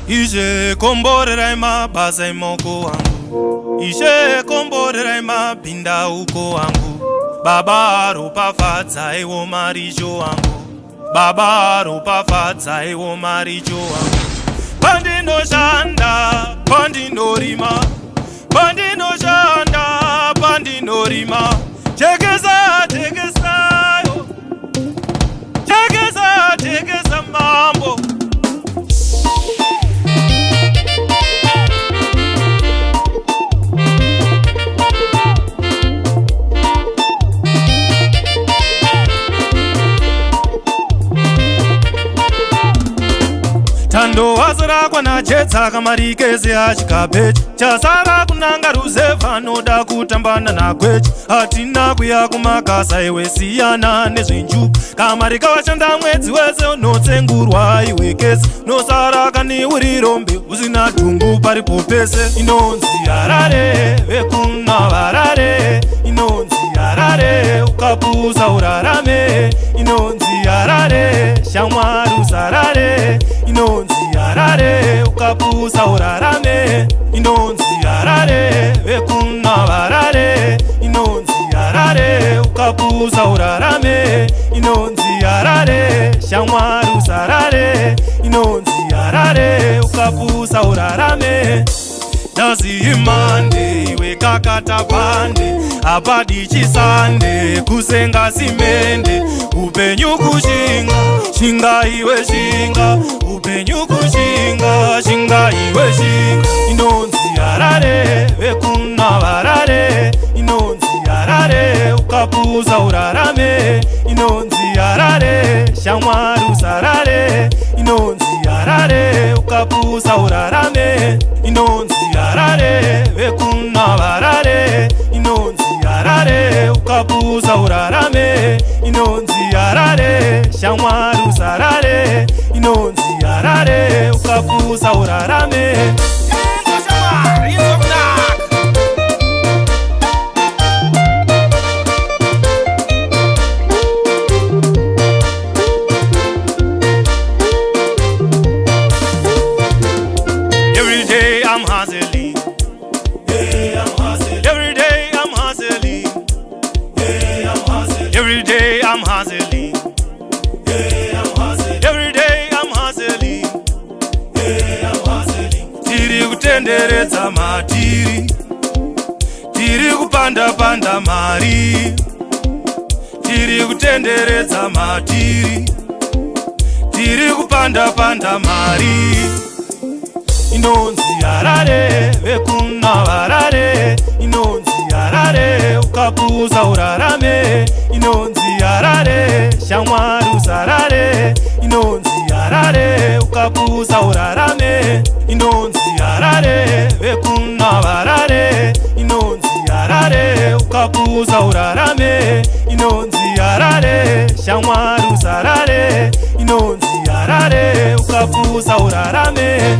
Ishe komborerai mabasa emaoko angu, Ishe komborerai mapinda uko angu. Baba ropafadzaiwo marisho angu, Baba ropafadzaiwo marisho angu. Pandinoshanda, pandinorima, pandinoshanda, pandinorima. Chekesa, chekesa, chekesa, chekesa mambo. Tando wazira kwana chetsa kamarikeze achikapechi. Chasara kunanga ruzeva noda kutambana na kwechi. Hatina kuya kumakasa iwe siyana nezvenjuku. Kamarika washanda mwedzi wese unotsengurwa iwe kese. Nosara kani uri rombe usina dhungu paripo pese. Inonzi Harare vekuna Harare, inonzi Harare ukapuza urarame. Inonzi Harare shamwari uzarare, inonzi Harare ukapuza urarame. Inonzi Harare vekuna Harare, inonzi Harare ukapuza urarame. Inonzi Harare shamwari uzarare, inonzi Harare ukapuza urarame. Nazi imande iwe kakata pande, apadi chisande kusenga simende. Upenyu kushinga, shinga iwe shinga, upenyu kushinga, shinga iwe shinga. Inonzi Harare vekuna Harare, inonzi Harare ukapuza urarame. Inonzi Harare shamwari uzarare, inonzi Harare ukapuza urarame. Inonzi Harare vekuna Harare, inonzi Harare ukapuza urarame. Inonzi Harare shamwari uzarare, inonzi Harare ukapuza urarame. Every day I'm hustling, yeah, I'm hustling. Every day I'm hustling, yeah, I'm hustling. Every day I'm hustling, yeah, I'm hustling. Every day I'm hustling, yeah, I'm hustling. Tiri kutenderedza matiri, tiri kupanda panda mari, tiri kutenderedza matiri, tiri kupanda panda mari. Inonzi Harare vekuna Harare, inonzi Harare ukapuza urarame. Inonzi Harare shamwari uzarare, inonzi Harare ukapuza urarame. Inonzi Harare vekuna Harare, inonzi Harare ukapuza urarame. Inonzi Harare shamwari uzarare, inonzi Harare ukapuza urarame.